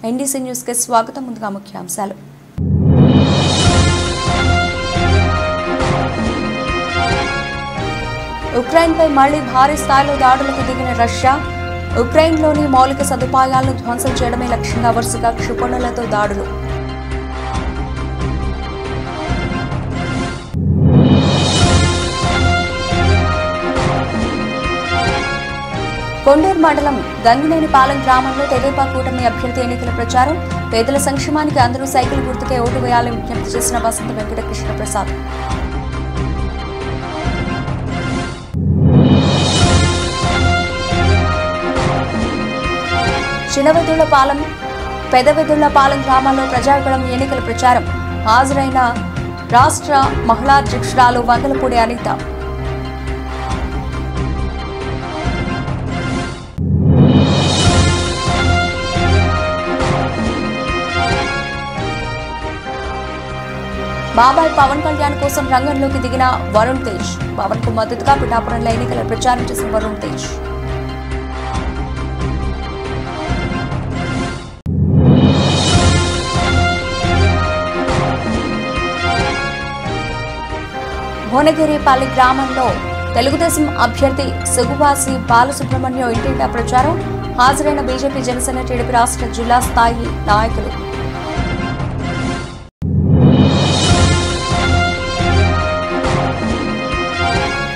NDC news కి స్వాగతం. ముందుగా ముఖ్యాంశాలు. ఉక్రెయిన్పై మళ్లీ భారీ స్థాయిలో దాడులకు దిగిన రష్యా. ఉక్రెయిన్లోని మౌలిక సదుపాయాలను ధ్వంసం చేయడమే లక్ష్యంగా వరుసగా క్షిపణులతో దాడులు. కొండూరు మండలం గంగినేనిపాలెం గ్రామంలో తెదేపా కూటమి అభ్యర్థి ఎన్నికల ప్రచారం. పేదల సంక్షేమానికి అందరూ సైకిల్ గుర్తుకే ఓటు వేయాలని విజ్ఞప్తి చేసిన వసంత వెంకట కృష్ణ ప్రసాద్. చిన్నవెదుళ్లపాలెం, పెదవెదుళ్లపాలెం గ్రామాల్లో ప్రజాగళం ఎన్నికల ప్రచారం. హాజరైన రాష్ట్ర మహిళా అధ్యక్షురాలు వంగలపూడి అనిత. బాబాయ్ పవన్ కళ్యాణ్ కోసం రంగంలోకి దిగిన వరుణ్ తేజ్. పవన్ కు మద్దతుగా పిఠాపురంలో ఎన్నికల ప్రచారం చేసిన వరుణ్ తేజ్. భువనగిరిపల్లి గ్రామంలో తెలుగుదేశం అభ్యర్థి సుగువాసి బాలసుబ్రహ్మణ్యం ఇంటింటా ప్రచారం. హాజరైన బీజేపీ, జనసేన, టీడీపీ రాష్ట్ర జిల్లా స్థాయి నాయకులు.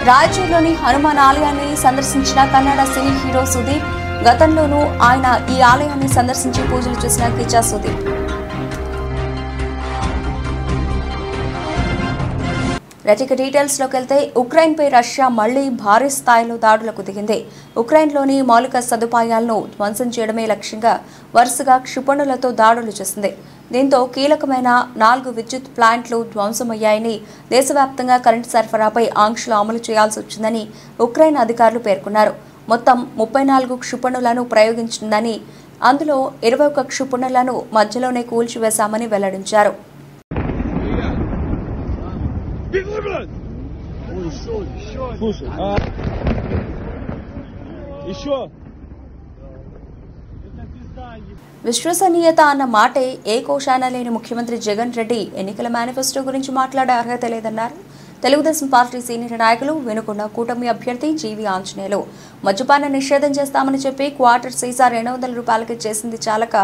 రాయచూరులోని హనుమాన్ ఆలయాన్ని సందర్శించిన కన్నడ సినీ హీరో సుదీప్. గతంలోనూ ఆయన ఈ ఆలయాన్ని సందర్శించి పూజలు చేసిన కిచ్చా సుదీప్. రచిక డీటెయిల్స్ లోకి వెళ్తే ఉక్రెయిన్పై రష్యా మళ్లీ భారీ స్థాయిలో దాడులకు దిగింది. ఉక్రెయిన్లోని మౌలిక సదుపాయాలను ధ్వంసం చేయడమే లక్ష్యంగా వరుసగా క్షిపణులతో దాడులు చేసింది. దీంతో కీలకమైన 4 విద్యుత్ ప్లాంట్లు ధ్వంసమయ్యాయని, దేశవ్యాప్తంగా కరెంటు సరఫరాపై ఆంక్షలు అమలు చేయాల్సి వచ్చిందని ఉక్రెయిన్ అధికారులు పేర్కొన్నారు. మొత్తం 34 క్షిపణులను ప్రయోగించిందని, అందులో 21 క్షిపణులను మధ్యలోనే కూల్చివేశామని వెల్లడించారు. విశ్వసనీయత అన్న మాటే ఏ కోశాన లేని ముఖ్యమంత్రి జగన్ రెడ్డి ఎన్నికల మేనిఫెస్టో గురించి మాట్లాడే అర్హత లేదన్నారు. తెలుగుదేశం పార్టీ సీనియర్ నాయకులు వెనుకొండ కూటమి అభ్యర్థి జీవి ఆంజనేయులు. మద్యపాన నిషేధం చేస్తామని చెప్పి క్వార్టర్ సీసా 200 రూపాయలకి చేసింది చాలక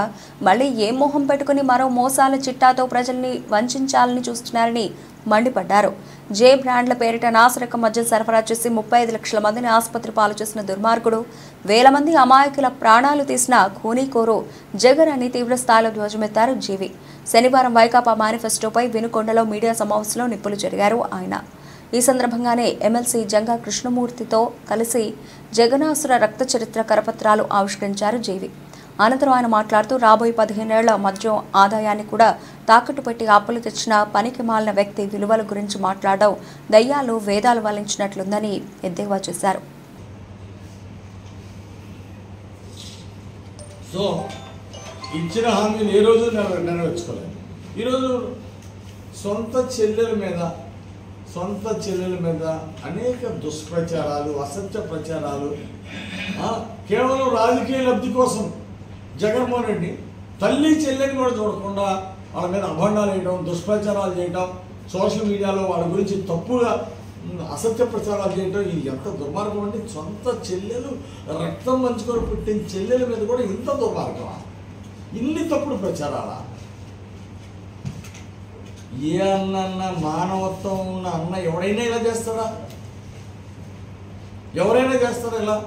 మళ్లీ ఏ మోహం పెట్టుకుని మరో మోసాల చిట్టాతో ప్రజల్ని వంచాలని చూస్తున్నారని మండిపడ్డారు. జే బ్రాండ్ల పేరిట నాసిరకం మద్యం సరఫరా చేసి 35 లక్షల మందిని ఆసుపత్రి పాలు చేసిన దుర్మార్గుడు, వేల మంది అమాయకుల ప్రాణాలు తీసిన ఖూనీకోరు జగన్ అని తీవ్ర స్థాయిలో ధ్వజమెత్తారు జీవి. శనివారం వైకాపా మేనిఫెస్టోపై వినుకొండలో మీడియా సమావేశంలో నిప్పులు జరిగారు ఆయన. ఈ సందర్భంగానే ఎమ్మెల్సీ జంగా కృష్ణమూర్తితో కలిసి జగనాసుర రక్త చరిత్ర కరపత్రాలు ఆవిష్కరించారు జీవి. అనంతరం ఆయన మాట్లాడుతూ రాబోయే 15 ఏళ్ల మద్యం ఆదాయాన్ని కూడా తాకట్టు పెట్టి అప్పులు తెచ్చిన పనికి మాలిన వ్యక్తి విలువల గురించి మాట్లాడడం దయ్యాలు వేదాలు వల్లించినట్లుందని ఎద్దేవా చేశారు. సో ఇచ్చిన హామీని ఏ రోజు నెరవేర్చుకోలేదు. ఈరోజు సొంత చెల్లెల మీద అనేక దుష్ప్రచారాలు, అసత్య ప్రచారాలు, కేవలం రాజకీయ లబ్ధి కోసం జగన్మోహన్ రెడ్డి తల్లి చెల్లెని కూడా చూడకుండా వాళ్ళ మీద అభండాలు వేయడం, దుష్ప్రచారాలు చేయడం, సోషల్ మీడియాలో వాళ్ళ గురించి తప్పుగా అసత్య ప్రచారాలు చేయడం, ఇది ఎంత దుర్మార్గం అంటే సొంత చెల్లెలు రక్తం పంచుకొని పుట్టిన చెల్లెల మీద కూడా ఇంత దుర్మార్గమా? ఇన్ని తప్పుడు ప్రచారాలా? ఏ అన్న మానవత్వం ఉన్న అన్న ఎవరైనా ఇలా చేస్తాడా? ఎవరైనా చేస్తారా ఇలా?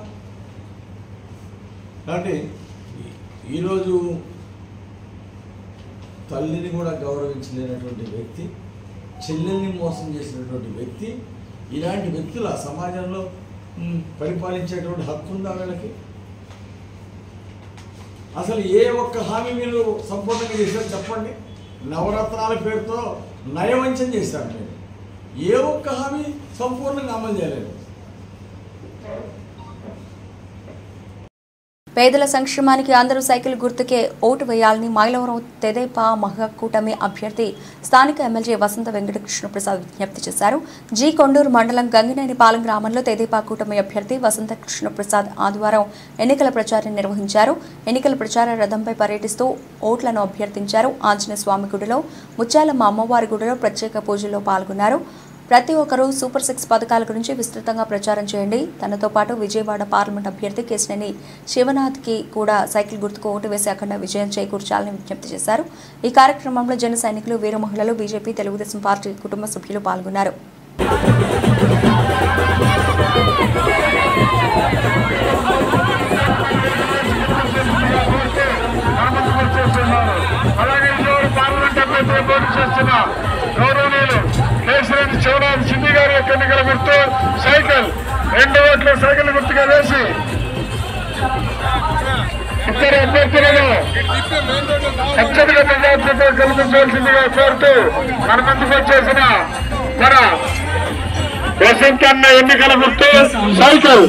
కాబట్టి ఈరోజు తల్లిని కూడా గౌరవించలేనటువంటి వ్యక్తి, చెల్లెల్ని మోసం చేసినటువంటి వ్యక్తి, ఇలాంటి వ్యక్తుల సమాజంలో పరిపాలించేటువంటి హక్కు ఉందా వీళ్ళకి? అసలు ఏ ఒక్క హామీ మీరు సంపూర్ణంగా చేశారు చెప్పండి? నవరత్నాల పేరుతో నయవంచన చేశారు మీరు. ఏ ఒక్క హామీ సంపూర్ణంగా అమలు చేయలేదు. పేదల సంక్షేమానికి అందరూ సైకిల్ గుర్తుకే ఓటు వేయాలని మైలవరం తెదేపా మహాకూటమి అభ్యర్థి స్థానిక ఎమ్మెల్యే వసంత వెంకటకృష్ణ ప్రసాద్ విజ్ఞప్తి చేశారు. జీ కొండూరు మండలం గంగినేనిపాలెం గ్రామంలో తెదేపా కూటమి అభ్యర్థి వసంత కృష్ణ ప్రసాద్ ఆదివారం ఎన్నికల ప్రచారం నిర్వహించారు. ఎన్నికల ప్రచార రథంపై పర్యటిస్తూ ఓట్లను అభ్యర్థించారు. ఆంజనేయ స్వామి గుడిలో, ముత్యాలమ్మ అమ్మవారి గుడిలో ప్రత్యేక పూజల్లో పాల్గొన్నారు. ప్రతి ఒక్కరూ సూపర్ 6 పథకాల గురించి విస్తృతంగా ప్రచారం చేయండి. తనతో పాటు విజయవాడ పార్లమెంట్ అభ్యర్థి కేశినేని శివనాథ్కి కూడా సైకిల్ గుర్తుకు ఓటు వేసి అఖండ విజయం చేకూర్చాలని విజ్ఞప్తి చేశారు. ఈ కార్యక్రమంలో జన సైనికులు, వీర మహిళలు, బీజేపీ, తెలుగుదేశం పార్టీ కుటుంబ సభ్యులు పాల్గొన్నారు. కేశినేని శివనాథ్ సింధి గారి యొక్క ఎన్నికల గుర్తు సైకిల్. 2 ఓట్లు సైకిల్ గుర్తుగా వేసి ఇద్దరు అభ్యర్థులను అత్యధిక మెజార్టీతో గెలిపించవలసిందిగా కోరుతూ మన ముందుకు వచ్చేసిన మన వసంతన్న ఎన్నికల గుర్తు సైకిల్.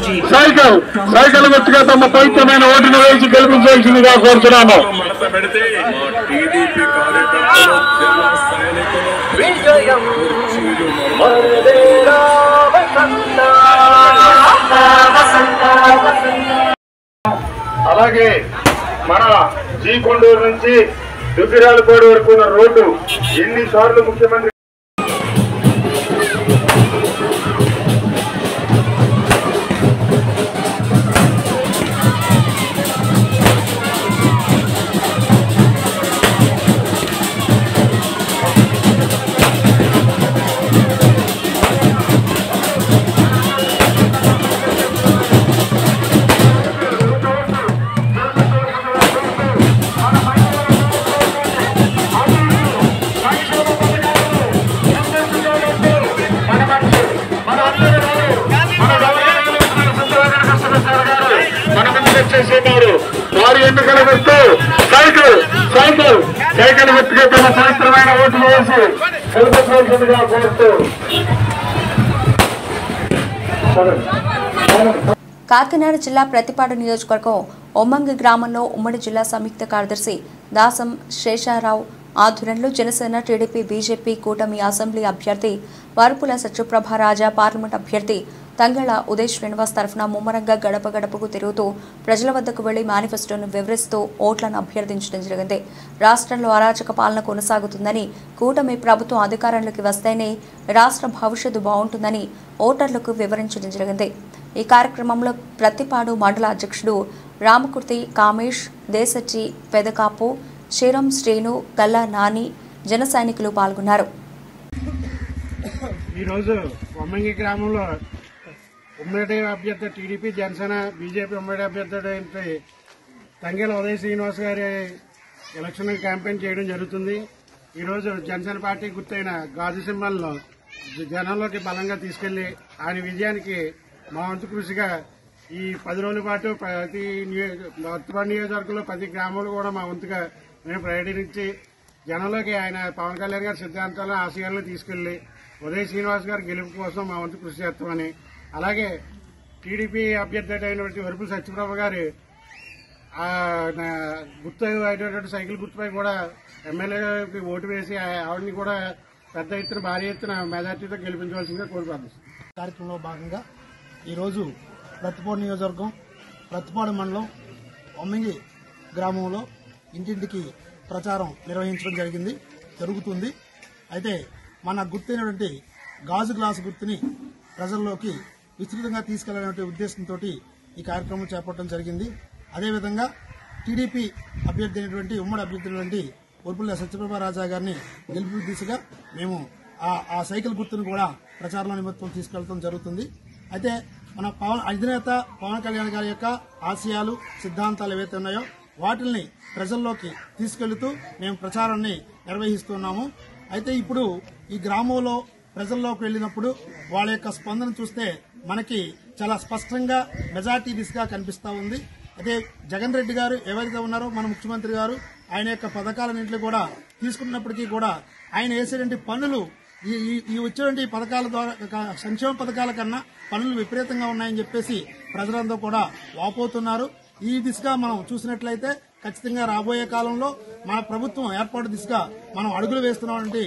సైకిల్ గుర్తుగా తమ పవిత్రమైన ఓటును వేసి గెలిపించవలసిందిగా కోరుతున్నాము. అలాగే మన జీ కొండూరు నుంచి దుగ్గిరాలపాడు వరకు ఉన్న రోడ్డు ఎన్నిసార్లు ముఖ్యమంత్రి వారి ఎన్నికల గుర్తు సైకిల్ గుర్తుగా తమ పవిత్రమైన ఓటు వేసి గెలిపించవలసిందిగా కోరుతూ. కాకినాడ జిల్లా ప్రతిపాడు నియోజకవర్గం ఒమ్మంగి గ్రామంలో ఉమ్మడి జిల్లా సంయుక్త కార్యదర్శి దాసం శేషారావు ఆధ్వర్యంలో జనసేన, టీడీపీ, బీజేపీ కూటమి అసెంబ్లీ అభ్యర్థి వరపుల సత్యప్రభ రాజా, పార్లమెంట్ అభ్యర్థి తంగళ ఉదయ్ శ్రీనివాస్ తరఫున ముమ్మరంగా గడప గడపకు తిరుగుతూ ప్రజల వద్దకు వెళ్లి మేనిఫెస్టోను వివరిస్తూ ఓట్లను అభ్యర్థించడం జరిగింది. రాష్ట్రంలో అరాచక పాలన కొనసాగుతుందని, కూటమి ప్రభుత్వం అధికారంలోకి వస్తేనే రాష్ట్ర భవిష్యత్తు బాగుంటుందని ఓటర్లకు వివరించడం జరిగింది. ఈ కార్యక్రమంలో ప్రతిపాడు మండల అధ్యక్షుడు రామకుర్తి కామేష్, దేశచ్చి పెదకాపు, శ్రీరం శ్రీను, గల్లా నాని, జన సైనికులు పాల్గొన్నారు. ఈరోజు ఒమ్మంగి గ్రామంలో ఉమ్మడి అభ్యర్థి టీడీపీ, జనసేన, బీజేపీ ఉమ్మడి అభ్యర్థి తంగెల ఉదయ్ శ్రీనివాస్ గారి ఎలక్షన్ క్యాంపెయిన్ చేయడం జరుగుతుంది. ఈరోజు జనసేన పార్టీ గుర్తైన గాజు సింబల్ను జనంలోకి బలంగా తీసుకెళ్లి ఆయన విజయానికి మా వంతు కృషిగా ఈ 10 రోజుల పాటు ప్రతి నియోజకవర్గంలో ప్రతి గ్రామంలో కూడా మా వంతుగా మేము పర్యటించి జనంలోకి ఆయన పవన్ కళ్యాణ్ గారి సిద్ధాంతాలను, ఆశయాలను తీసుకెళ్లి ఉదయ్ శ్రీనివాస్ గారి గెలుపు కోసం మా వంతు కృషి చేస్తామని, అలాగే టీడీపీ అభ్యర్థి అయినటువంటి వరపుల సత్యప్రభ గారి గుర్తు అయినటువంటి సైకిల్ గుర్తుపై కూడా ఎమ్మెల్యేకి ఓటు వేసి ఆవిడని కూడా పెద్ద ఎత్తున, భారీ ఎత్తున మెజార్టీతో గెలిపించవలసిందిగా కోరుకుంటున్నాం. కార్యక్రమంలో భాగంగా ఈరోజు ప్రతిపాడు నియోజకవర్గం ప్రతిపాడు మండలం ఒమ్మంగి గ్రామంలో ఇంటింటికి ప్రచారం నిర్వహించడం జరుగుతుంది. అయితే మన గుర్తైనటువంటి గాజు గ్లాసు గుర్తుని ప్రజల్లోకి విస్తృతంగా తీసుకెళ్లనే ఉద్దేశంతో ఈ కార్యక్రమం చేపట్టడం జరిగింది. అదేవిధంగా టీడీపీ అభ్యర్థి అయినటువంటి ఉమ్మడి అభ్యర్థి అయినటువంటి వరపుల సత్యప్రభ రాజా గారిని గెలుపు దిశగా మేము ఆ సైకిల్ గుర్తును కూడా ప్రచారంలో నిమిత్తం తీసుకెళ్లడం జరుగుతుంది. అయితే మన అధినేత పవన్ కళ్యాణ్ గారి యొక్క ఆశయాలు, సిద్ధాంతాలు ఏవైతే ఉన్నాయో వాటిల్ని ప్రజల్లోకి తీసుకెళ్తూ మేము ప్రచారాన్ని నిర్వహిస్తున్నాము. అయితే ఇప్పుడు ఈ గ్రామంలో ప్రజల్లోకి వెళ్ళినప్పుడు వాళ్ళ యొక్క స్పందన చూస్తే మనకి చాలా స్పష్టంగా మెజార్టీ దిశగా కనిపిస్తా ఉంది. అదే జగన్ రెడ్డి గారు ఎవరైతే ఉన్నారో మన ముఖ్యమంత్రి గారు ఆయన యొక్క పథకాలన్నింటినీ కూడా తీసుకున్నప్పటికీ కూడా ఆయన వేసేటువంటి పనులు ఈ వచ్చేటువంటి పథకాల ద్వారా సంక్షేమ పథకాల కన్నా పనులు విపరీతంగా ఉన్నాయని చెప్పేసి ప్రజలందరూ కూడా వాపోతున్నారు. ఈ దిశగా మనం చూసినట్లయితే ఖచ్చితంగా రాబోయే కాలంలో మన ప్రభుత్వం ఏర్పాటు దిశగా మనం అడుగులు వేస్తున్నామంటే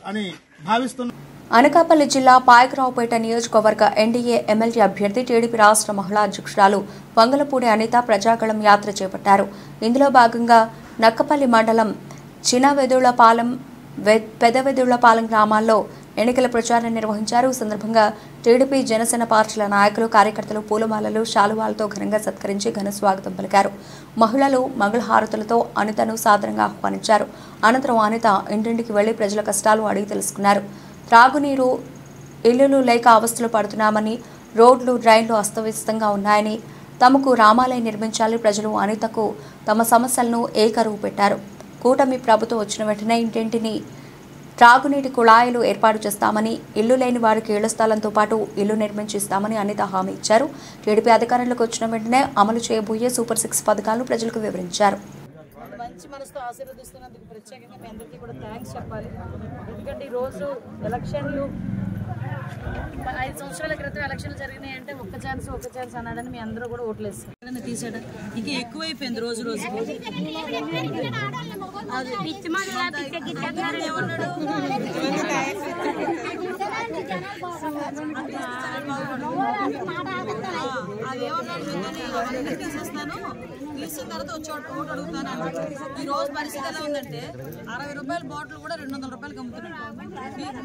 అని భావిస్తున్నాం. అనకాపల్లి జిల్లా పాయకరావుపేట నియోజకవర్గ ఎన్డీఏ ఎమ్మెల్యే అభ్యర్థి టీడీపీ రాష్ట్ర మహిళా అధ్యక్షురాలు వంగలపూడి అనిత ప్రజాగళం యాత్ర చేపట్టారు. ఇందులో భాగంగా నక్కపల్లి మండలం చినవెదుళ్లపాలెం, పెదవెదుళ్లపాలెం గ్రామాల్లో ఎన్నికల ప్రచారం నిర్వహించారు. ఈ సందర్భంగా టీడీపీ, జనసేన పార్టీల నాయకులు, కార్యకర్తలు పూలమాలలు, శాలువాలతో ఘనంగా సత్కరించి ఘన స్వాగతం పలికారు. మహిళలు మంగళహారతులతో అనితను సాదరంగా ఆహ్వానించారు. అనంతరం అనిత ఇంటింటికి వెళ్లి ప్రజల కష్టాలు అడిగి తెలుసుకున్నారు. త్రాగునీరు, ఇళ్లు లేక అవస్థలు పడుతున్నామని, రోడ్లు, డ్రైన్లు అస్తవ్యస్తంగా ఉన్నాయని, తమకు రామాలయం నిర్మించాలని ప్రజలు అనితకు తమ సమస్యలను ఏకరువు పెట్టారు. కూటమి ప్రభుత్వం వచ్చిన వెంటనే ఇంటింటిని త్రాగునీటి కుళాయిలు ఏర్పాటు చేస్తామని, ఇల్లు లేని వారికి ఇళ్ల స్థలంతో పాటు ఇల్లు నిర్మించిస్తామని అనిత హామీ ఇచ్చారు. టీడీపీ అధికారంలోకి వచ్చిన వెంటనే అమలు చేయబోయే సూపర్ 6 పథకాలను ప్రజలకు వివరించారు. మంచి మనసుతో ఆశీర్వదిస్తున్నందుకు ప్రత్యేకంగా మీ అందరికీ కూడా థ్యాంక్స్ చెప్పాలి. ఎందుకంటే ఈరోజు ఎలక్షన్లు 5 సంవత్సరాల క్రితం ఎలక్షన్లు జరిగినాయి అంటే ఒక్క ఛాన్స్ అన్నాడని మీ అందరూ కూడా ఓట్లేస్తారు. తీసాడు ఇంకా ఎక్కువైపోయింది రోజు రోజు. తీసేస్తాను, తీసిన తర్వాత వచ్చి ఓటు అడుగుతాను అన్నాడు. ఈ రోజు పరిస్థితి ఎలా ఉందంటే 60 రూపాయల బాటిల్ కూడా 200 రూపాయలకి అమ్ముతున్నాడు.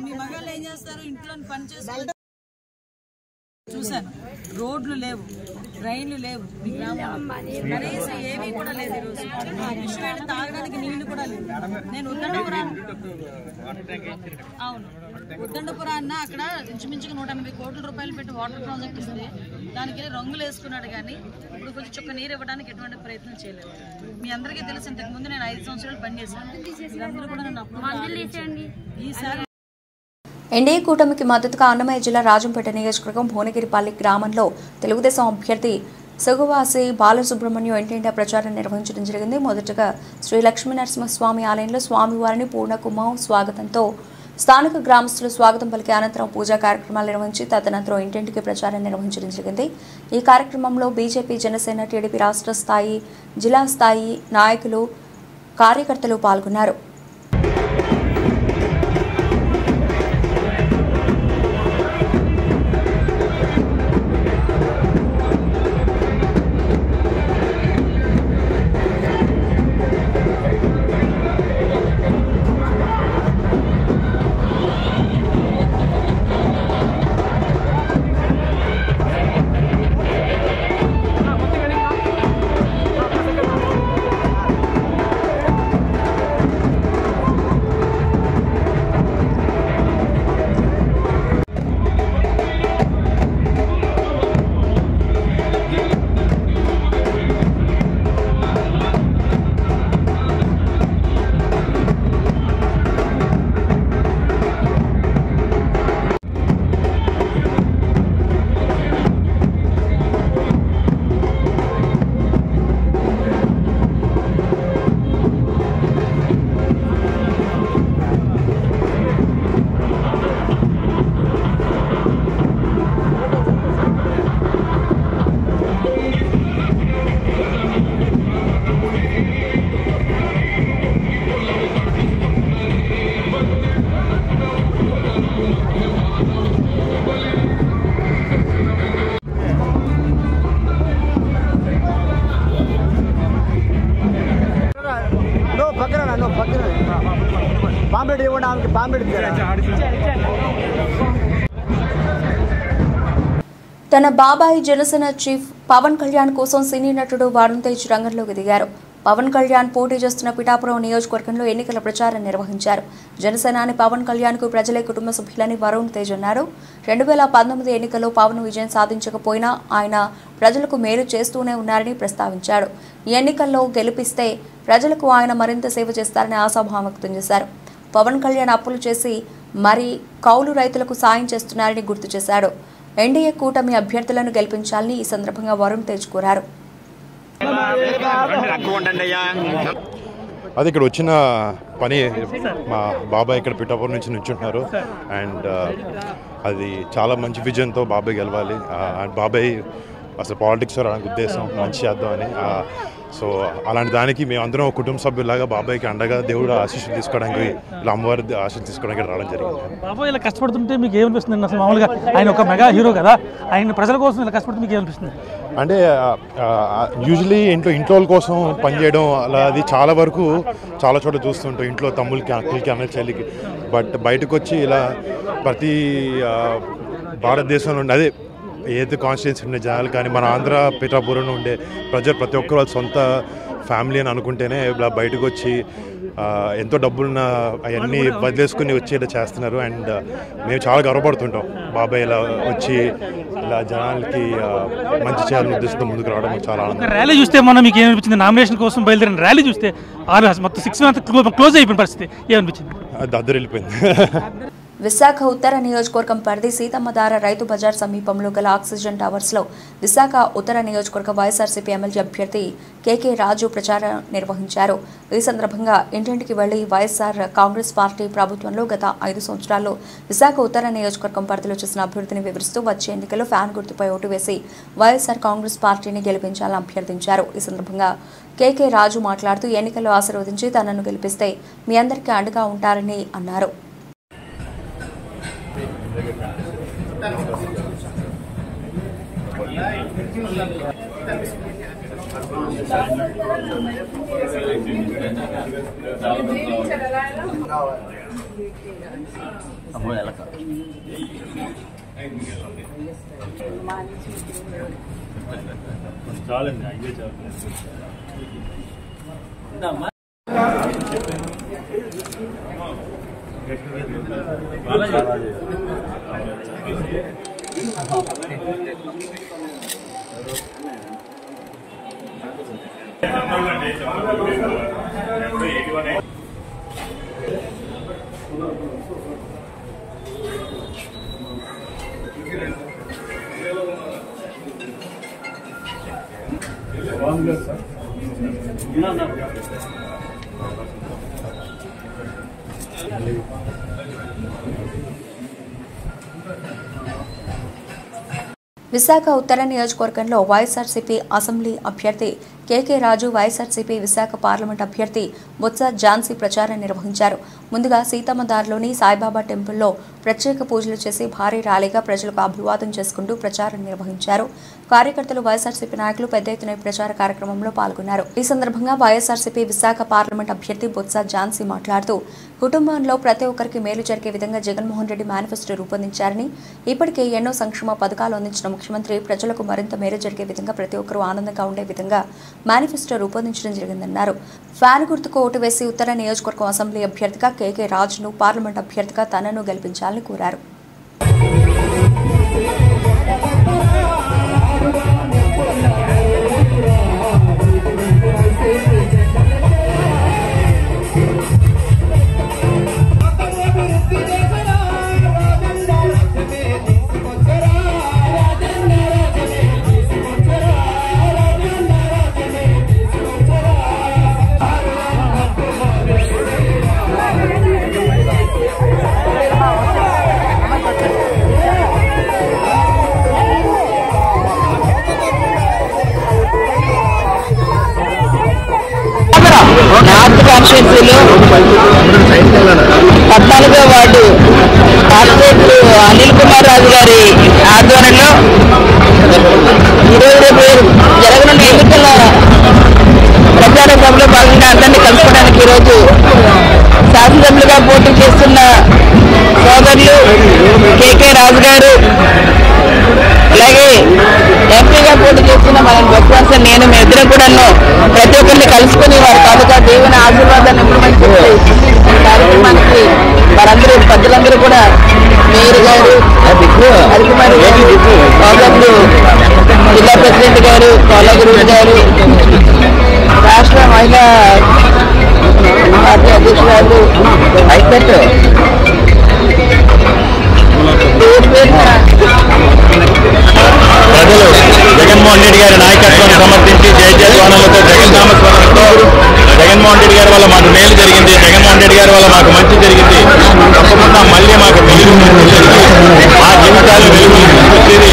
మీ మగాళ్ళు ఏం చేస్తారు? ఇంట్లో పని చేస్తారు. చూశాను, రోడ్లు లేవు, డ్రైన్లు లేవు, మీ గ్రామంలో కనీసం ఏమీ కూడా లేదు. ఈరోజు విషయం తాగడానికి నీళ్లు కూడా లేవు. నేను ఉద్దండపురాన్న అక్కడ ఇంచుమించుగా 180 కోట్ల రూపాయలు పెట్టి వాటర్ ప్రాజెక్ట్ ఇస్తే దానికి రంగులు వేసుకున్నాడు, కానీ ఇప్పుడు కొంచెం చుక్క నీరు ఇవ్వడానికి ఎటువంటి ప్రయత్నం చేయలేదు. మీ అందరికీ తెలుసు, ఇంతకుముందు నేను 5 సంవత్సరాలు పనిచేశాను. అందరూ కూడా నన్ను ఈసారి ఎన్డీఏ కూటమికి మద్దతుగా అన్నమయ్య జిల్లా రాజంపేట నియోజకవర్గం భువనగిరిపల్లి గ్రామంలో తెలుగుదేశం అభ్యర్థి సుగువాసి బాలసుబ్రహ్మణ్యం ఇంటింటా ప్రచారం నిర్వహించడం జరిగింది. మొదటగా శ్రీ లక్ష్మీనరసింహస్వామి ఆలయంలో స్వామివారిని పూర్ణకుమ స్వాగతంతో స్థానిక గ్రామస్తులు స్వాగతం పలికి అనంతరం పూజా కార్యక్రమాలు నిర్వహించి తదనంతరం ఇంటింటికి ప్రచారం నిర్వహించడం జరిగింది. ఈ కార్యక్రమంలో బీజేపీ, జనసేన, టీడీపీ రాష్ట్ర స్థాయి, జిల్లా స్థాయి నాయకులు, కార్యకర్తలు పాల్గొన్నారు. తన బాబాయి జనసేన చీఫ్ పవన్ కళ్యాణ్ కోసం సినీ నటుడు వరుణ్ తేజ్ రంగంలోకి దిగారు. పవన్ కళ్యాణ్ పోటీ చేస్తున్న పిఠాపురం నియోజకవర్గంలో ఎన్నికల ప్రచారం నిర్వహించారు. జనసేనాని పవన్ కళ్యాణ్ కు ప్రజలే కుటుంబ సభ్యులని వరుణ్ తేజ్ అన్నారు. 2019 ఎన్నికల్లో పవన్ విజయం సాధించకపోయినా ఆయన ప్రజలకు మేలు చేస్తూనే ఉన్నారని ప్రస్తావించాడు. ఈ ఎన్నికల్లో గెలిపిస్తే ప్రజలకు ఆయన మరింత సేవ చేస్తారని ఆశాభావం వ్యక్తం చేశారు. పవన్ కళ్యాణ్ అప్పులు చేసి మరి కౌలు రైతులకు సాయం చేస్తున్నారని గుర్తు చేశాడు. ఎన్డీఏ కూటమి అభ్యర్థులను గెలిపించాలని ఈ సందర్భంగా వరుణ్ తేజ్ కోరారు. అది ఇక్కడ వచ్చిన పని మా బాబాయ్ ఇక్కడ పిఠాపురం నుంచి నుంచుంటున్నారు అండ్ అది చాలా మంచి విజన్తో బాబాయ్ గెలవాలి. బాబాయ్ అసలు పాలిటిక్స్ రావడానికి ఉద్దేశం మంచి చేద్దామని. సో అలాంటి దానికి మేమందరం కుటుంబ సభ్యులాగా బాబాయ్కి అండగా దేవుడు ఆశీస్సులు తీసుకోవడానికి, ఇలా అమ్మవారి ఆశీస్సులు తీసుకోవడానికి రావడం జరిగింది. బాబాయ్ ఇలా కష్టపడుతుంటే మీకు ఏమనిపిస్తుంది? అసలు మామూలుగా ఆయన ఒక మెగా హీరో కదా, ఆయన ప్రజల కోసం ఇలా కష్టపడుతుంటే మీకు ఏమనిపిస్తుంది? అంటే యూజువలీ ఇంట్లో వాళ్ళ కోసం పనిచేయడం అలా అది చాలా వరకు చాలా చోట్ల చూస్తుంటాం, ఇంట్లో తమ్ముళ్ళకి, అక్కలకి, అన్న చెల్లికి. బట్ బయటకు వచ్చి ఇలా ప్రతి భారతదేశంలో ఉండే అదే ఏదైతే కాన్స్టిట్యున్సీ ఉండే జనాలు కానీ మన ఆంధ్ర పిఠాపురంలో ఉండే ప్రజలు ప్రతి ఒక్కరు వాళ్ళ సొంత ఫ్యామిలీ అని అనుకుంటేనే ఇలా బయటకు వచ్చి ఎంతో డబ్బులున్న అవన్నీ వదిలేసుకుని వచ్చేలా చేస్తున్నారు. అండ్ మేము చాలా గర్వపడుతుంటాం బాబాయ్ ఇలా వచ్చి ఇలా జనాలకి మంచి చేయాలని ఉద్దేశంతో ముందుకు రావడం చాలా ఆనందం. ర్యాలీ చూస్తే మనం మీకు ఏమనిపించింది? నామినేషన్ కోసం బయలుదేరిన ర్యాలీ చూస్తే మొత్తం 6 months క్లోజ్ అయిపోయిన పరిస్థితి ఏమనిపించింది? దద్దరు వెళ్ళిపోయింది. విశాఖ ఉత్తర నియోజకవర్గం పరిధి సీతమ్మధార రైతు బజార్ సమీపంలో గల ఆక్సిజన్ టవర్స్లో విశాఖ ఉత్తర నియోజకవర్గ వైఎస్ఆర్సీపీ ఎమ్మెల్యే అభ్యర్థి కేకే రాజు ప్రచారం నిర్వహించారు. ఈ సందర్భంగా ఇంటింటికి వెళ్లి వైఎస్ఆర్ కాంగ్రెస్ పార్టీ ప్రభుత్వంలో గత 5 సంవత్సరాల్లో విశాఖ ఉత్తర నియోజకవర్గం పరిధిలో చేసిన అభివృద్ధిని వివరిస్తూ వచ్చే ఎన్నికల్లో ఫ్యాన్ గుర్తుపై ఓటు వేసి వైఎస్ఆర్ కాంగ్రెస్ పార్టీని గెలిపించాలని అభ్యర్థించారు. ఈ సందర్భంగా కేకే రాజు మాట్లాడుతూ ఎన్నికల్లో ఆశీర్వదించి తనను గెలిపిస్తే మీ అందరికీ అండగా ఉంటారని అన్నారు. చాలండి, ఐదే చాలు. విశాఖ ఉత్తర నియోజకవర్గంలో వైఎస్ఆర్సీపీ అసెంబ్లీ అభ్యర్థి కేకే రాజు, వైఎస్ఆర్సీపీ విశాఖ పార్లమెంట్ అభ్యర్థి బొత్స ఝాన్సీ ప్రచారం నిర్వహించారు. ముందుగా సీతమ్మధారలోని సాయిబాబా టెంపుల్లో ప్రత్యేక పూజలు చేసి భారీ ర్యాలీగా ప్రజలకు అభివాదం చేసుకుంటూ ప్రచారం నిర్వహించారు. కార్యకర్తలు, వైఎస్ఆర్సీపీ నాయకులు పెద్ద ఎత్తున ప్రచార కార్యక్రమంలో పాల్గొన్నారు. ఈ సందర్భంగా వైఎస్ఆర్సీపీ విశాఖ పార్లమెంట్ అభ్యర్థి బొత్స ఝాన్సీ మాట్లాడుతూ కుటుంబంలో ప్రతి ఒక్కరికి మేలు జరిగే విధంగా జగన్మోహన్ రెడ్డి మేనిఫెస్టో రూపొందించారని, ఇప్పటికే ఎన్నో సంక్షేమ పథకాలు అందించిన ముఖ్యమంత్రి ప్రజలకు మరింత మేలు జరిగే విధంగా ప్రతి ఒక్కరూ ఆనందంగా ఉండే విధంగా మేనిఫెస్టో రూపొందించడం జరిగిందన్నారు. ఫ్యాన్ గుర్తుకు ఓటు వేసి ఉత్తర నియోజకవర్గం అసెంబ్లీ అభ్యర్థిగా కేకే రాజును, పార్లమెంట్ అభ్యర్థిగా తనను గెలిపించాలని కోరారు. నార్త్ కాన్స్టిట్యూన్సీలో 14వ వార్డు కార్పొరేటర్ అనిల్ కుమార్ రాజు గారి ఆధ్వర్యంలో ఈరోజు జరగనున్న ఎన్నికల ప్రచార సభలో భాగంగా అందరినీ కలుసుకోవడానికి ఈరోజు శాసనసభ్యులుగా పోటీ చేస్తున్న సోదరులు కేకే రాజు గారు, అలాగే ఎంపీగా పోటీ చేస్తున్న మన బొత్స నేను మీ ఇద్దరు కూడా ప్రతి ఒక్కరిని కలుసుకుని వారి తాలూకా దేవుని ఆశీర్వాదాన్ని ఇంప్లిమెంట్ చేసి కార్యక్రమానికి వారందరూ పెద్దలందరూ కూడా మేయర్ గారు, అధికారి సోదరులు జిల్లా ప్రెసిడెంట్ గారు, కోలగురు గారు, రాష్ట్ర మహిళా పార్టీ అధ్యక్షురాలు హైకోర్టు ప్రజలు జగన్మోహన్ రెడ్డి గారి నాయకత్వాన్ని సమర్థించి జయజయధ్వానాలతో జగన్నామస్మరణతో జగన్మోహన్ రెడ్డి గారి వల్ల మాకు మేలు జరిగింది, జగన్మోహన్ రెడ్డి గారి వల్ల మాకు మంచి జరిగింది, తప్పకుండా మళ్ళీ మాకు వెలుగు మా జీవితాలు వెలుగు తీసుకొచ్చేది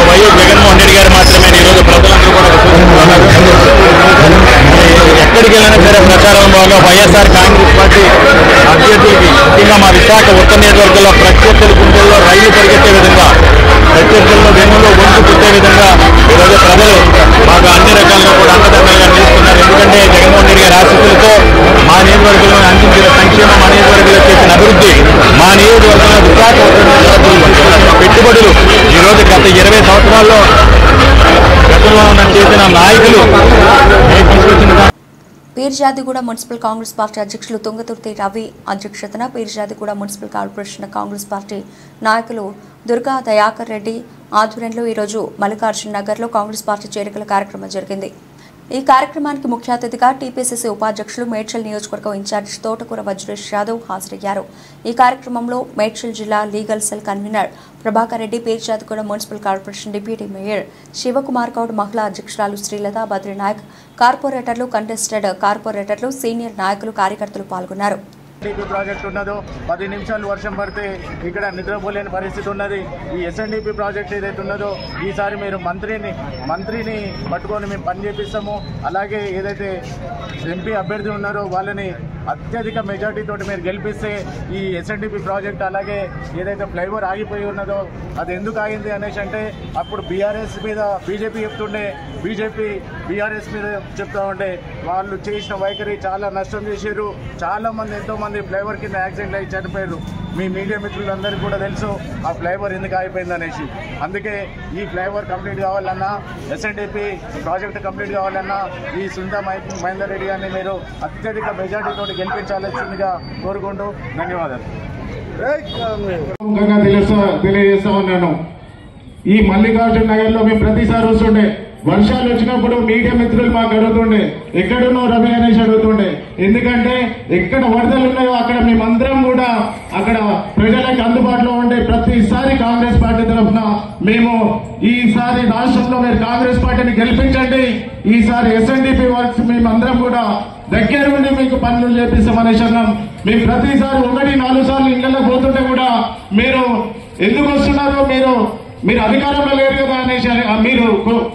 వైఎస్ జగన్మోహన్ రెడ్డి గారు మాత్రమే ఎక్కడికి వెళ్ళినా సరే ప్రచారం భాగంగా వైఎస్ఆర్ కాంగ్రెస్ పార్టీ అభ్యర్థులకి ముఖ్యంగా మా విశాఖ ఉత్తర నియోజకవర్గంలో ప్రత్యర్థుల గుండెల్లో రైలు పరిగెత్తే విధంగా ప్రత్యర్థుల్లో వెన్నులో వంపు పుట్టే విధంగా ఈరోజు ప్రజలు మాకు అన్ని రకాలుగా కూడా అండదండలుగా నిలుస్తున్నారు. ఎందుకంటే జగన్మోహన్ రెడ్డి గారి ఆశీస్సులతో మా నియోజకవర్గంలో అందించిన సంక్షేమం, మా నియోజకవర్గంలో చేసిన అభివృద్ధి, మా నియోజకవర్గంలో విశాఖ పెట్టుబడులు ఈరోజు గత 20 సంవత్సరాల్లో గతంలో చేసిన నాయకులు తీసుకొచ్చిన పీర్జాదిగూడ మున్సిపల్ కాంగ్రెస్ పార్టీ అధ్యక్షులు తుంగతుర్తి రవి అధ్యక్షతన Peerzadiguda municipal corporation Congress party నాయకులు దుర్గా దయాకర్ రెడ్డి ఆధ్వర్యంలో ఈరోజు మల్లికార్జున నగర్లో కాంగ్రెస్ పార్టీ చేరికల కార్యక్రమం జరిగింది. ఈ కార్యక్రమానికి ముఖ్య అతిథిగా టీపీసీసీ ఉపాధ్యక్షులు మేడ్చల్ నియోజకవర్గం ఇన్ఛార్జ్ తోటకూర వజ్రేష్ యాదవ్ హాజరయ్యారు. ఈ కార్యక్రమంలో మేడ్చల్ జిల్లా legal cell convener Prabhakar Reddy, Peerzadiguda municipal corporation deputy mayor Shivakumar Goud, మహిళా అధ్యక్షురాలు శ్రీలత బద్రీనాయక్, కార్పొరేటర్లు, కంటెస్టెడ్ కార్పొరేటర్లు, సీనియర్ నాయకులు, కార్యకర్తలు పాల్గొన్నారు. ఎస్ఎన్డిపి ప్రాజెక్ట్ ఉన్నదో 10 నిమిషాలు వర్షం పడితే ఇక్కడ నిద్రపోలేని పరిస్థితి ఉన్నది. ఈ ఎస్ఎన్డిపి ప్రాజెక్ట్ ఏదైతే ఉన్నదో ఈసారి మీరు మంత్రిని పట్టుకొని మేము పని చేపిస్తాము. అలాగే ఏదైతే ఎంపీ అభ్యర్థి ఉన్నారో వాళ్ళని అత్యధిక మెజార్టీతో మీరు గెలిపిస్తే ఈ ఎస్ఎన్డిపి ప్రాజెక్ట్ అలాగే ఏదైతే ఫ్లైఓవర్ ఆగిపోయి ఉన్నదో అది ఎందుకు ఆగింది అనేసి అంటే అప్పుడు బీఆర్ఎస్ మీద బీజేపీ చెప్తుండే, బీజేపీ బీఆర్ఎస్ మీద చెప్తా ఉండే వాళ్ళు చేసిన వైఖరి చాలా నష్టం చేశారు. చాలా మంది ఎంతోమంది ఫ్లైఓవర్ కింద యాక్సిడెంట్ అయ్యి చనిపోయారు. మీ మీడియా మిత్రులందరికీ కూడా తెలుసు ఆ ఫ్లైఓవర్ ఎందుకు ఆగిపోయింది అనేసి. అందుకే ఈ ఫ్లైఓవర్ కంప్లీట్ కావాలన్నా, ఎస్ఎన్డిపి ప్రాజెక్ట్ కంప్లీట్ కావాలన్నా ఈ సునీతా మహేందర్ రెడ్డి గారిని మీరు అత్యధిక మెజార్టీతో గెలిపించాల్సిందిగా కోరుకుంటూ ధన్యవాదాలు తెలియజేస్తా ఉన్నాను. ఈ మల్లికార్జున నగర్ లో మేము ప్రతిసారి వస్తుండే, వర్షాలు వచ్చినప్పుడు మీడియా మిత్రులు మాకు అడుగుతుండే ఎక్కడున్నో రవి అనేసి అడుగుతుండే. ఎందుకంటే ఎక్కడ వరదలు ఉన్నాయో అక్కడ మేమందరం కూడా అక్కడ ప్రజలకు అందుబాటులో ఉండే ప్రతిసారి కాంగ్రెస్ పార్టీ తరఫున మేము ఈసారి రాష్ట్రంలో మీరు కాంగ్రెస్ పార్టీని గెలిపించండి, ఈసారి ఎస్ఎన్డిపి వర్క్స్ మేమందరం కూడా దగ్గర ఉండి మీకు పనులు చేపిస్తామనేసి అన్నాం. మేము ప్రతిసారి 1-4 సార్లు ఇళ్లలో పోతుంటే కూడా మీరు ఎందుకు వస్తున్నారో మీరు అధికారంలో లేరు కదా అనేసి మీరు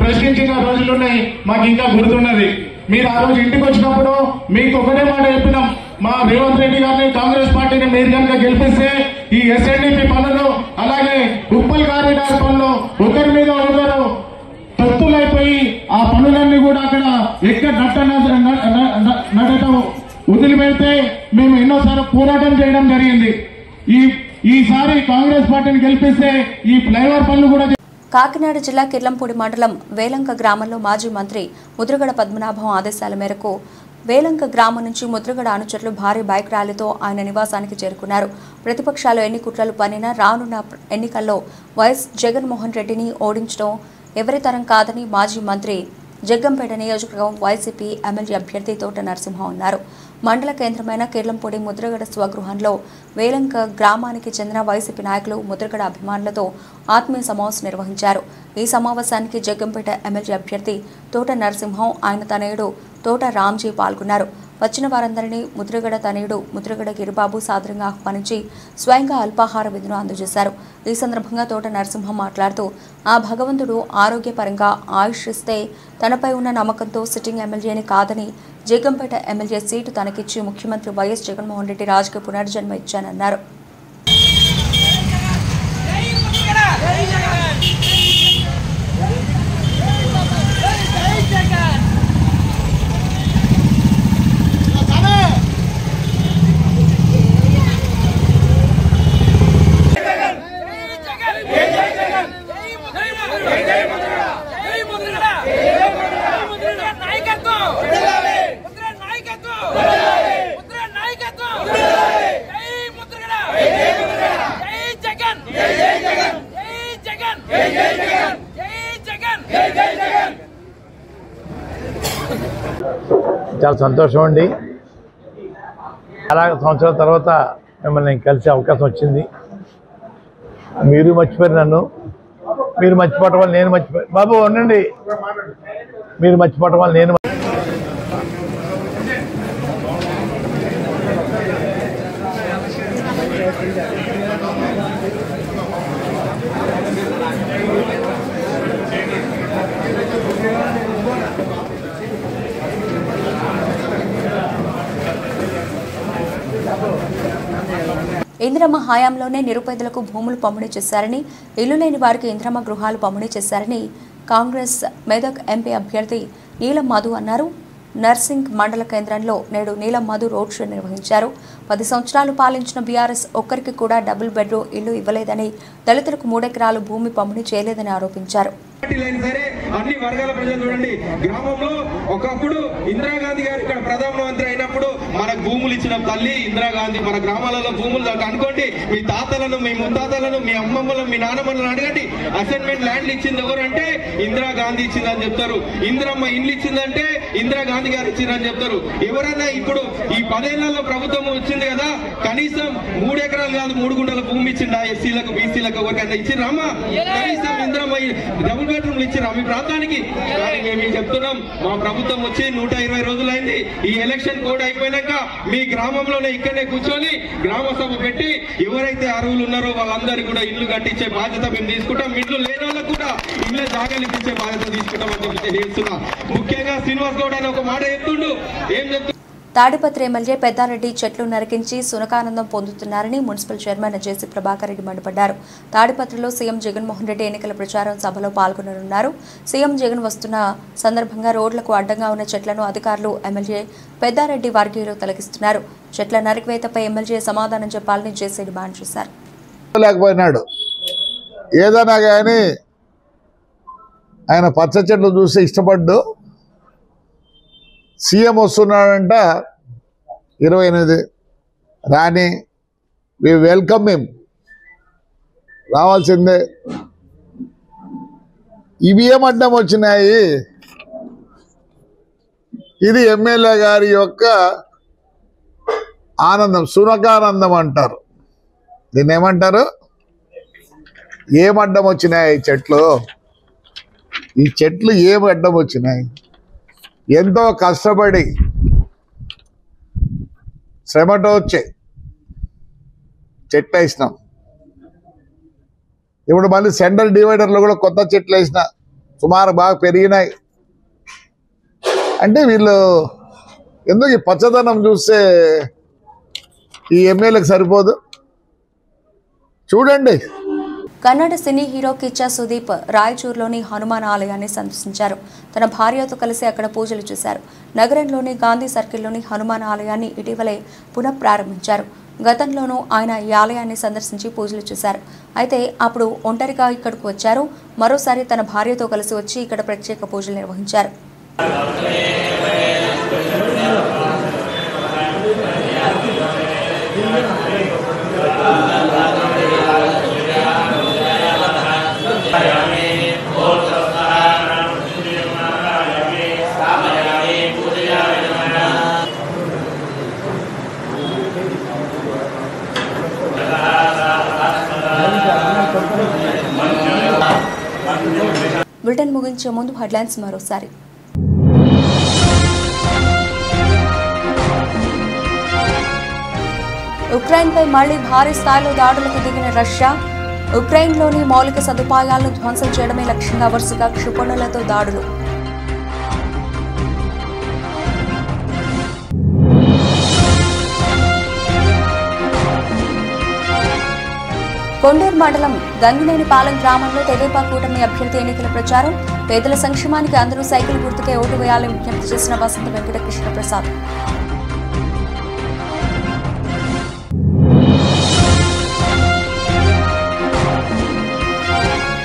ప్రశ్నించిన రోజులున్నాయి. మాకు ఇంకా గుర్తున్నది. మీరు ఆ రోజు ఇంటికి వచ్చినప్పుడు మీకు ఒకటే మాట చెప్పినాం, మా రేవంత్ రెడ్డి గారిని కాంగ్రెస్ పార్టీని మీరు కనుక గెలిపిస్తే ఈ ఎస్ఎన్డిపి పనులు అలాగే ఉప్పల్ కారిడార్ పనులు ఒకరి మీద ఒకరు తొత్తులైపోయి ఆ పనులన్నీ కూడా అక్కడ ఎక్కడ నడటం వదిలిపెడితే మేము ఎన్నోసార్లు పోరాటం చేయడం జరిగింది. ఈసారి కాంగ్రెస్ పార్టీని గెలిపిస్తే ఈ ఫ్లైఓవర్ పనులు కూడా. కాకినాడ జిల్లా కిర్లంపూడి మండలం వేలంక గ్రామంలో మాజీ మంత్రి ముద్రగడ పద్మనాభం ఆదేశాల మేరకు వేలంక గ్రామం నుంచి ముద్రగడ అనుచరులు భారీ బైక్ ర్యాలీతో ఆయన నివాసానికి చేరుకున్నారు. ప్రతిపక్షాలు ఎన్ని కుట్రలు పన్నినా రానున్న ఎన్నికల్లో వైఎస్ జగన్మోహన్ రెడ్డిని ఓడించడం ఎవరి తరం కాదని మాజీ మంత్రి జగ్గంపేట నియోజకవర్గం వైసీపీ ఎమ్మెల్యే అభ్యర్థి తోట నరసింహం అన్నారు. మండల కేంద్రమైన కిర్లంపూడి ముద్రగడ స్వగృహంలో వేలంక గ్రామానికి చెందిన వైసీపీ నాయకులు ముద్రగడ అభిమానులతో ఆత్మీయ సమావేశం నిర్వహించారు. ఈ సమావేశానికి జగ్గంపేట ఎమ్మెల్యే అభ్యర్థి తోట నరసింహం, ఆయన తనయుడు తోట రామ్జీ పాల్గొన్నారు. వచ్చిన వారందరినీ ముద్రగడ తనయుడు ముద్రగడ గిరిబాబు సాదరంగా ఆహ్వానించి స్వయంగా అల్పాహార విధులు అందజేశారు. ఈ సందర్భంగా తోట నరసింహం మాట్లాడుతూ ఆ భగవంతుడు ఆరోగ్యపరంగా ఆయుష్ ఇస్తే తనపై ఉన్న నమ్మకంతో సిట్టింగ్ ఎమ్మెల్యేని కాదని జగ్గంపేట ఎమ్మెల్యే సీటు తనకిచ్చి ముఖ్యమంత్రి వైఎస్ జగన్మోహన్ రెడ్డి రాజకీయ పునర్జన్మ ఇచ్చానన్నారు. చాలా సంతోషం అండి. చాలా సంవత్సరాల తర్వాత మిమ్మల్ని కలిసే అవకాశం వచ్చింది. మీరు మర్చిపోయారు నన్ను, మీరు మర్చిపోవటం వల్ల నేను మర్చిపోయాను. బాబు ఉండండి, మీరు మర్చిపోవటం వల్ల నేను ఇందిరమ్మ హయాంలోనే నిరుపేదలకు భూములు పంపిణీ చేశారని, ఇల్లు లేని వారికి ఇందిరమ్మ గృహాలు పంపిణీ చేశారని కాంగ్రెస్ మెదక్ ఎంపీ అభ్యర్థి నీలం మధు అన్నారు. నర్సింగ్ మండల కేంద్రంలో నేడు నీలం మధు రోడ్ షో నిర్వహించారు. 10 సంవత్సరాలు పాలించిన బీఆర్ఎస్ ఒక్కరికి కూడా డబుల్ బెడ్రూమ్ ఇల్లు ఇవ్వలేదని, దళితులకు 3 ఎకరాలు భూమి పంపిణీ చేయలేదని ఆరోపించారు. సరే అన్ని వర్గాల ప్రజలు చూడండి, గ్రామంలో ఒకప్పుడు ఇందిరాగాంధీ గారు ఇక్కడ ప్రధానమంత్రి అయినప్పుడు మనకు భూములు ఇచ్చిన తల్లి ఇందిరాగాంధీ. మన గ్రామాలలో భూములు అనుకోండి, మీ తాతలను, మీ ముత్తాతలను, మీ అమ్మమ్మలను, మీ నాన్నమ్మలను అడగండి. అసైన్మెంట్ ల్యాండ్లు ఇచ్చింది ఎవరంటే ఇందిరాగాంధీ ఇచ్చిందని చెప్తారు. ఇందిరమ్మ ఇండ్లు ఇచ్చిందంటే ఇందిరాగాంధీ గారు ఇచ్చిందని చెప్తారు. ఎవరైనా ఇప్పుడు ఈ 10 ఏళ్లలో ప్రభుత్వం వచ్చింది కదా, కనీసం 3 ఎకరాలు కాదు 3 గుంటల భూమి ఇచ్చిందా ఎస్సీలకు, బీసీలకు ఎవరికైనా ఇచ్చిరామా? కనీసం ఇందిరమ్మ డబుల్ బెడ్రూమ్లు ఇచ్చిరా మీ ప్రాంతానికి? కానీ మేము చెప్తున్నాం, మా ప్రభుత్వం వచ్చి 120 రోజులైంది. ఈ ఎలక్షన్ కోడ్ అయిపోయినాక మీ గ్రామంలోనే ఇక్కడనే కూర్చొని గ్రామ సభ పెట్టి ఎవరైతే అర్హులు ఉన్నారో వాళ్ళందరికీ కూడా ఇల్లు కట్టించే బాధ్యత మేము తీసుకుంటాం. ఇంట్లో లేని వాళ్ళకు కూడా ఇళ్ళ జాగాలు ఇప్పించే బాధ్యత తీసుకుంటామని చెప్పి తెలియజేస్తున్నా. ముఖ్యంగా శ్రీనివాస్ గౌడ్ అని ఒక మాట చెప్తుండు. ఏం చెప్తు తాడిపత్రి ఎమ్మెల్యే పెద్దారెడ్డి చెట్లు నరికించి సునకానందం పొందుతున్నారని మున్సిపల్ చైర్మన్ జేసీ ప్రభాకర్ రెడ్డి మండిపడ్డారు. తాడిపత్రిలో సీఎం జగన్మోహన్ రెడ్డి ఎన్నికల ప్రచారం సభలో పాల్గొననున్నారు. సీఎం జగన్ వస్తున్న సందర్భంగా రోడ్లకు అడ్డంగా ఉన్న చెట్లను అధికారులు ఎమ్మెల్యే పెద్దారెడ్డి వర్గీయులు తొలగిస్తున్నారు. చెట్ల నరికివేతపై ఎమ్మెల్యే సమాధానం చెప్పాలని జేసీ డిమాండ్ చేశారు. ఏదైనా కానీ ఆయన పచ్చ చెట్లు చూసి ఇష్టపడ్డు. సీఎం వస్తున్నాడంట 28 రాని, వి వెల్కమ్ హిమ్, రావాల్సిందే. ఇవి ఏం అడ్డం వచ్చినాయి? ఇది ఎమ్మెల్యే గారి యొక్క ఆనందం, సునకానందం అంటారు. దీన్ని ఏమంటారు? ఏం అడ్డం వచ్చినాయి చెట్లు? ఈ చెట్లు ఏం అడ్డం వచ్చినాయి? ఎంతో కష్టపడి శ్రమతో వచ్చే చెట్లు వేసినాం. ఇప్పుడు మళ్ళీ సెంట్రల్ డివైడర్లో కూడా కొత్త చెట్లు వేసిన, సుమారు బాగా పెరిగినాయి. అంటే వీళ్ళు ఎందుకు ఈ పచ్చదనం చూస్తే ఈ ఎమ్మెల్యేకి సరిపోదు? చూడండి. కన్నడ సినీ హీరో కిచ్చా సుదీప్ రాయచూరులోని హనుమాన్ ఆలయాన్ని సందర్శించారు. తన భార్యతో కలిసి అక్కడ పూజలు చేశారు. నగరంలోని గాంధీ సర్కిల్లోని హనుమాన్ ఆలయాన్ని ఇటీవలే పునఃప్రారంభించారు. గతంలోనూ ఆయన ఈ ఆలయాన్ని సందర్శించి పూజలు చేశారు. అయితే అప్పుడు ఒంటరిగా ఇక్కడకు వచ్చారు. మరోసారి తన భార్యతో కలిసి వచ్చి ఇక్కడ ప్రత్యేక పూజలు నిర్వహించారు. బులెటిన్ ముగించే ముందు హెడ్లైన్స్ మరోసారి. ఉక్రెయిన్పై మళ్లీ భారీ స్థాయిలో దాడులకు దిగిన రష్యా. ఉక్రెయిన్లోని మౌలిక సదుపాయాలను ధ్వంసం చేయడమే లక్ష్యంగా వరుసగా క్షిపణులతో దాడులు. కొండూరు మండలం గంగినేనిపాలెం గ్రామంలో తెదేపా కూటమి అభ్యర్థి ఎన్నికల ప్రచారం. పేదల సంక్షేమానికి అందరూ సైకిల్ గుర్తుకే ఓటు వేయాలని విజ్ఞప్తి చేసిన వసంత వెంకట కృష్ణ ప్రసాద్.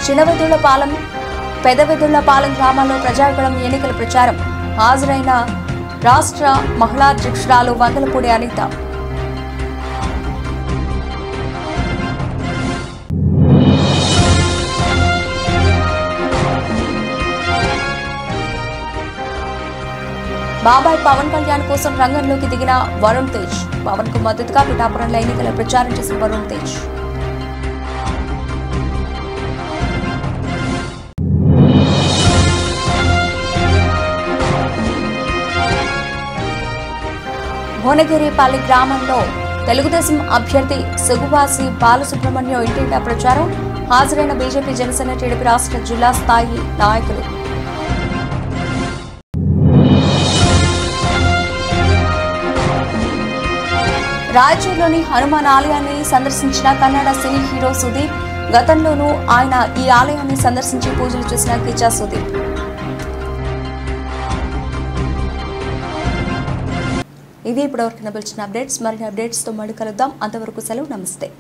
చిన్నవెదుళ్లపాలెం, పెదవెదుళ్లపాలెం గ్రామాల్లో ప్రజాగళం ఎన్నికల ప్రచారం. హాజరైన రాష్ట్ర మహిళా అధ్యక్షురాలు వంగలపూడి అనిత. బాబాయ్ పవన్ కళ్యాణ్ కోసం రంగంలోకి దిగిన వరుణ్ తేజ్. పవన్ కు మద్దతుగా పిఠాపురంలో ఎన్నికల ప్రచారం చేసిన వరుణ్ తేజ్. భువనగిరిపల్లి గ్రామంలో తెలుగుదేశం అభ్యర్థి సుగువాసి బాలసుబ్రహ్మణ్యం ఇంటింటా ప్రచారం. హాజరైన బీజేపీ, జనసేన, టీడీపీ రాష్ట్ర జిల్లా స్థాయి నాయకులు. రాయచూరులోని హనుమాన్ ఆలయాన్ని సందర్శించిన కన్నడ సినీ హీరో సుదీప్. గతంలోనూ ఆయన ఈ ఆలయాన్ని సందర్శించి పూజలు చేసిన కిచ్చా సుదీప్. ఇవి ఇప్పటివరకు నిలిచిన అప్డేట్స్. మరిన్ని అప్డేట్స్తో మళ్ళీ కలుద్దాం. అంతవరకు సెలవు. నమస్తే.